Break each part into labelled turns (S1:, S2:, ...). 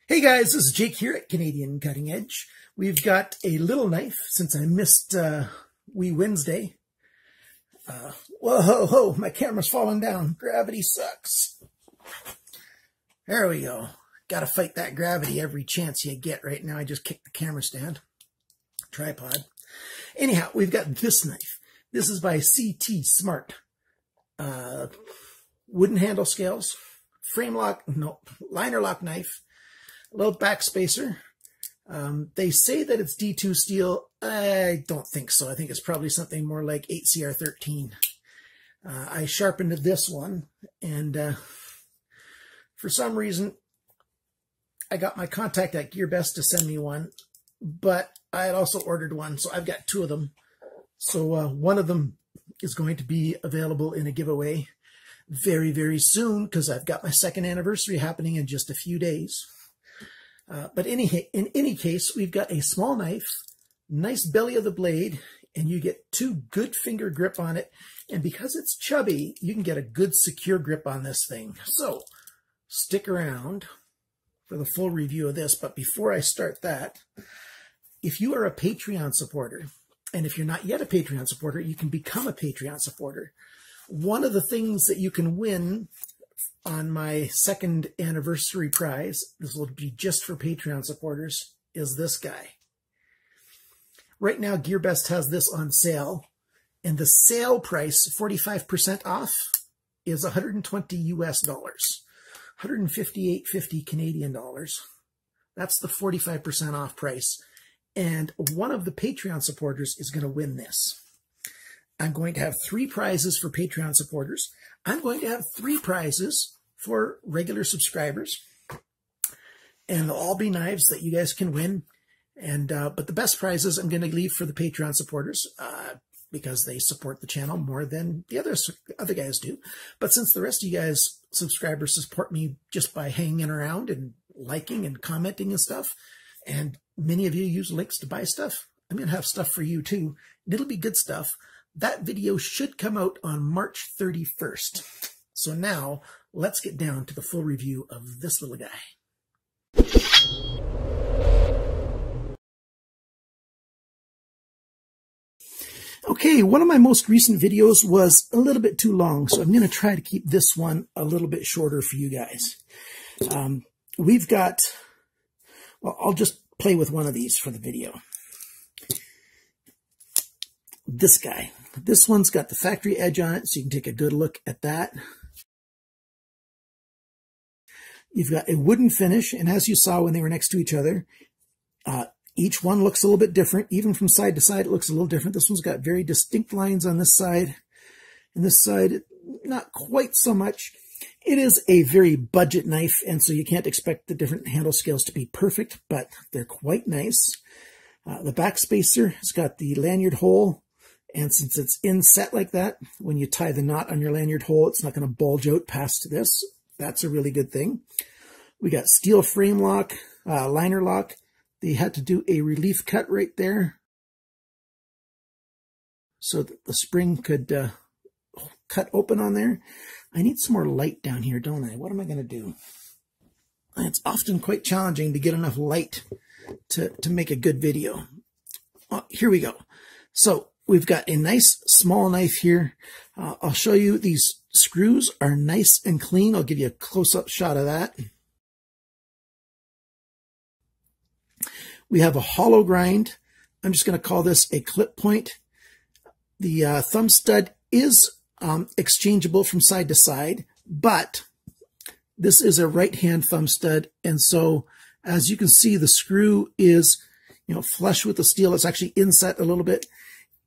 S1: Hey guys, this is Jake here at Canadian Cutting Edge. We've got a little knife since I missed Wee Wednesday. Whoa, my camera's falling down. Gravity sucks. There we go. Got to fight that gravity every chance you get. Right now I just kicked the camera stand. Tripod. Anyhow, we've got this knife. This is by CTSmart. Wooden handle scales. Liner lock knife. A little back spacer. They say that it's D2 steel. I don't think so. I think it's probably something more like 8CR13. I sharpened this one, and for some reason, I got my contact at GearBest to send me one, but I had also ordered one, so I've got two of them. So one of them is going to be available in a giveaway very, very soon, because I've got my second anniversary happening in just a few days. But in any case, we've got a small knife, nice belly of the blade, and you get two good finger grip on it. And because it's chubby, you can get a good secure grip on this thing. So stick around for the full review of this. But before I start that, if you are a Patreon supporter, and if you're not yet a Patreon supporter, you can become a Patreon supporter. One of the things that you can win on my second anniversary prize, this will be just for Patreon supporters, is this guy. Right now, GearBest has this on sale, and the sale price, 45% off, is $120 US, 158.50 Canadian dollars. That's the 45% off price. And one of the Patreon supporters is going to win this. I'm going to have 3 prizes for Patreon supporters. I'm going to have 3 prizes for regular subscribers, and they'll all be knives that you guys can win. And but the best prizes I'm going to leave for the Patreon supporters because they support the channel more than the other guys do. But since the rest of you guys subscribers support me just by hanging around and liking and commenting and stuff, and many of you use links to buy stuff, I'm going to have stuff for you too. And it'll be good stuff. That video should come out on March 31st. So now, let's get down to the full review of this little guy. Okay, one of my most recent videos was a little bit too long, so I'm going to try to keep this one a little bit shorter for you guys. We've got, well, I'll just play with one of these for the video. This guy. This one's got the factory edge on it, so you can take a good look at that. You've got a wooden finish, and as you saw when they were next to each other, each one looks a little bit different. Even from side to side, it looks a little different. This one's got very distinct lines on this side, and this side, not quite so much. It is a very budget knife, and so you can't expect the different handle scales to be perfect, but they're quite nice. The back spacer has got the lanyard hole, and since it's inset like that, when you tie the knot on your lanyard hole, it's not going to bulge out past this. That's a really good thing. We got steel frame lock, liner lock. They had to do a relief cut right there so that the spring could cut open on there. I need some more light down here, don't I? What am I going to do? It's often quite challenging to get enough light to make a good video. Oh, here we go. So we've got a nice small knife here. I'll show you these screws are nice and clean. I'll give you a close-up shot of that. We have a hollow grind. I'm just going to call this a clip point. The thumb stud is exchangeable from side to side, but this is a right-hand thumb stud, and so as you can see, the screw is, flush with the steel. It's actually inset a little bit.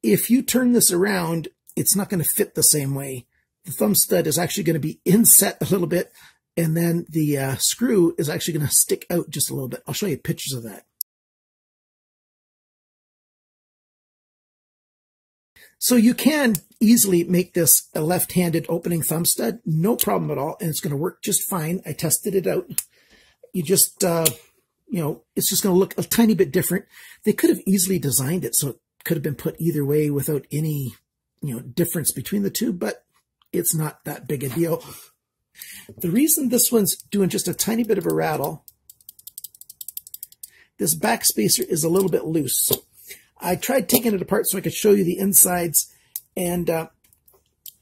S1: If you turn this around, it's not going to fit the same way. The thumb stud is actually going to be inset a little bit, and then the screw is actually going to stick out just a little bit. I'll show you pictures of that. So you can easily make this a left-handed opening thumb stud, no problem at all, and it's going to work just fine. I tested it out. You just, it's just going to look a tiny bit different. They could have easily designed it so it could have been put either way without any, difference between the two, but it's not that big a deal. The reason this one's doing just a tiny bit of a rattle this back spacer is a little bit loose. I tried taking it apart so I could show you the insides, and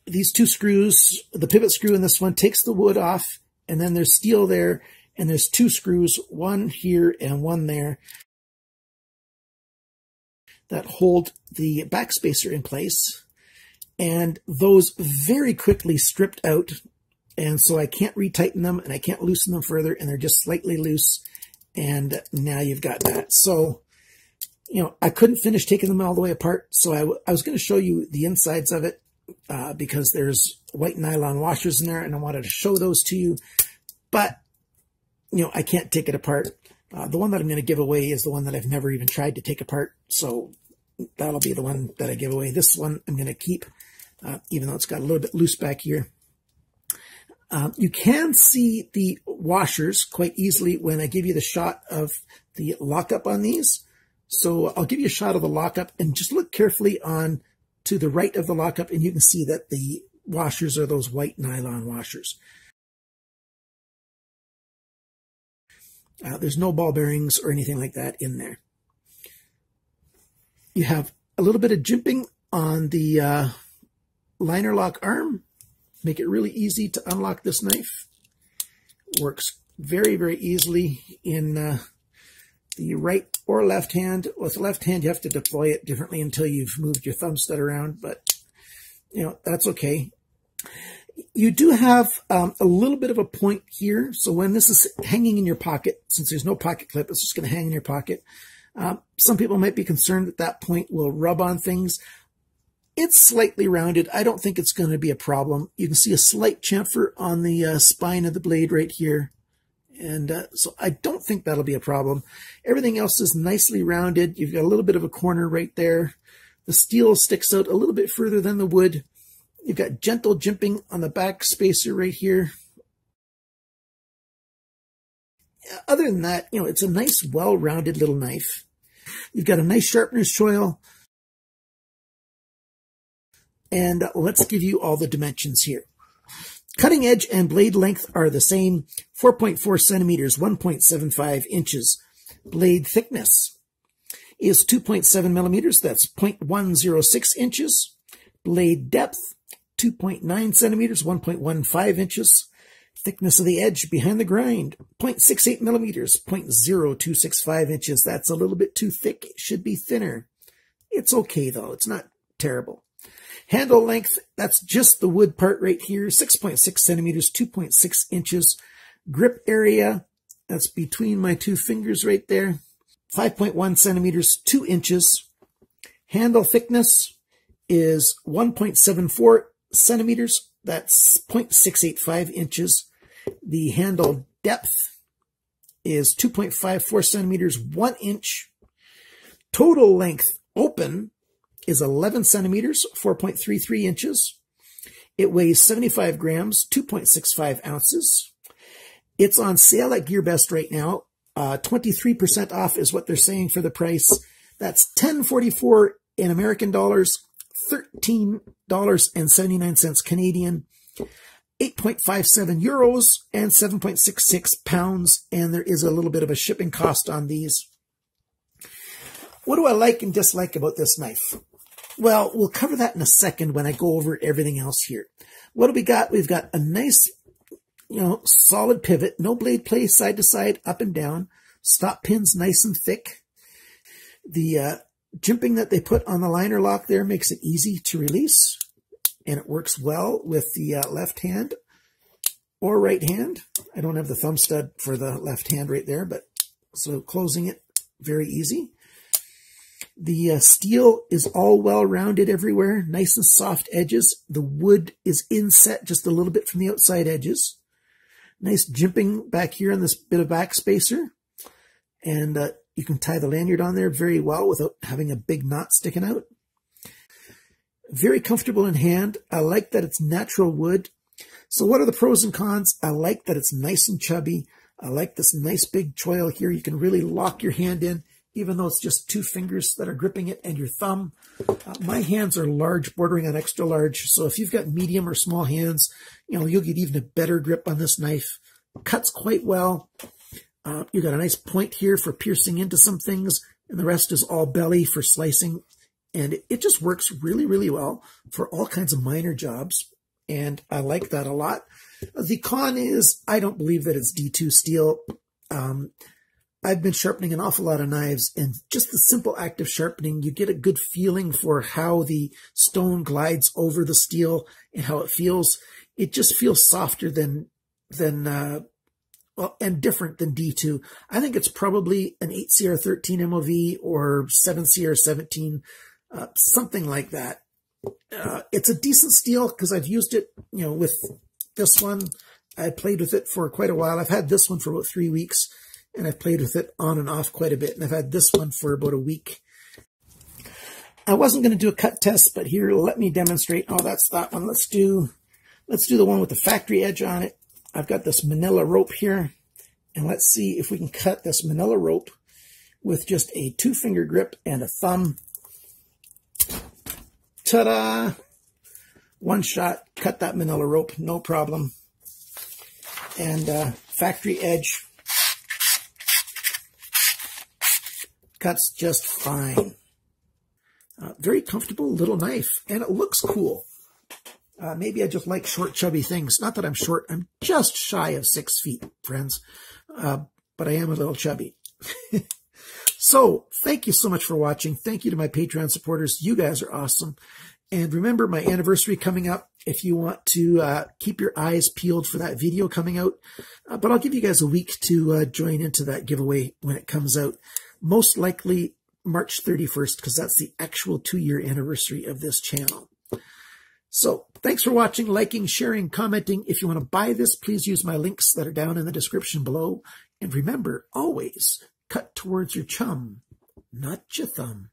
S1: these two screws, the pivot screw in this one takes the wood off, and then there's steel there, and there's two screws, one here and one there, that hold the back spacer in place. And those very quickly stripped out, and so I can't retighten them and I can't loosen them further, and they're just slightly loose, and now you've got that. So, you know, I couldn't finish taking them all the way apart, so I was going to show you the insides of it because there's white nylon washers in there, and I wanted to show those to you, but, you know, I can't take it apart. The one that I'm going to give away is the one that I've never even tried to take apart, so that'll be the one that I give away. This one I'm going to keep, even though it's got a little bit loose back here. You can see the washers quite easily when I give you the shot of the lockup on these. So I'll give you a shot of the lockup, and just look carefully on to the right of the lockup, and you can see that the washers are those white nylon washers. There's no ball bearings or anything like that in there. You have a little bit of jimping on the liner lock arm. Make it really easy to unlock this knife. Works very, very easily in the right or left hand. With the left hand, you have to deploy it differently until you've moved your thumb stud around, but, you know, that's okay. You do have a little bit of a point here, so when this is hanging in your pocket, since there's no pocket clip, it's just going to hang in your pocket. Some people might be concerned that that point will rub on things. It's slightly rounded. I don't think it's going to be a problem. You can see a slight chamfer on the spine of the blade right here. And so I don't think that'll be a problem. Everything else is nicely rounded. You've got a little bit of a corner right there. The steel sticks out a little bit further than the wood. You've got gentle jimping on the back spacer right here. Other than that, you know, it's a nice, well-rounded little knife. You've got a nice sharpener's choil. And let's give you all the dimensions here. Cutting edge and blade length are the same, 4.4 centimeters, 1.75 inches. Blade thickness is 2.7 millimeters, that's 0.106 inches. Blade depth, 2.9 centimeters, 1.15 inches. Thickness of the edge behind the grind, 0.68 millimeters, 0.0265 inches. That's a little bit too thick. It should be thinner. It's okay, though. It's not terrible. Handle length, that's just the wood part right here, 6.6 centimeters, 2.6 inches. Grip area, that's between my two fingers right there, 5.1 centimeters, 2 inches. Handle thickness is 1.74 centimeters, that's 0.685 inches. The handle depth is 2.54 centimeters, 1 inch. Total length open is 11 centimeters, 4.33 inches. It weighs 75 grams, 2.65 ounces. It's on sale at GearBest right now. 23% off is what they're saying for the price. That's $10.44 in American dollars, $13.79 Canadian, 8.57 euros, and 7.66 pounds. And there is a little bit of a shipping cost on these. What do I like and dislike about this knife? Well, we'll cover that in a second when I go over everything else here. What do we got? We've got a nice, you know, solid pivot, no blade play side to side, up and down. Stop pins nice and thick. The jimping that they put on the liner lock there makes it easy to release, and it works well with the left hand or right hand. I don't have the thumb stud for the left hand right there, but so closing it, very easy. The steel is all well-rounded everywhere, nice and soft edges. The wood is inset just a little bit from the outside edges. Nice jimping back here on this bit of back spacer. And you can tie the lanyard on there very well without having a big knot sticking out. Very comfortable in hand. I like that it's natural wood. So what are the pros and cons? I like that it's nice and chubby. I like this nice big choil here. You can really lock your hand in, even though it's just two fingers that are gripping it and your thumb. My hands are large, bordering on extra large. So if you've got medium or small hands, you know, you'll get even a better grip on this knife. Cuts quite well. You got a nice point here for piercing into some things, and the rest is all belly for slicing. And it just works really, really well for all kinds of minor jobs. And I like that a lot. The con is I don't believe that it's D2 steel. I've been sharpening an awful lot of knives, and just the simple act of sharpening, you get a good feeling for how the stone glides over the steel and how it feels. It just feels softer than and different than D2. I think it's probably an 8CR13 MOV or 7CR17, something like that. It's a decent steel because I've used it, with this one. I played with it for quite a while. I've had this one for about 3 weeks, and I've played with it on and off quite a bit. And I've had this one for about a week. I wasn't going to do a cut test, but here, let me demonstrate. Oh, that's that one. Let's do the one with the factory edge on it. I've got this manila rope here, and let's see if we can cut this manila rope with just a 2-finger grip and a thumb. Ta-da! One shot, cut that manila rope, no problem. And factory edge cuts just fine. Very comfortable little knife, and it looks cool. Maybe I just like short, chubby things. Not that I'm short. I'm just shy of 6 feet, friends. But I am a little chubby. So, thank you so much for watching. Thank you to my Patreon supporters. You guys are awesome. And remember my anniversary coming up if you want to keep your eyes peeled for that video coming out. But I'll give you guys a week to join into that giveaway when it comes out. Most likely March 31st, because that's the actual 2-year anniversary of this channel. So, thanks for watching, liking, sharing, commenting. If you want to buy this, please use my links that are down in the description below. And remember, always cut towards your chum, not your thumb.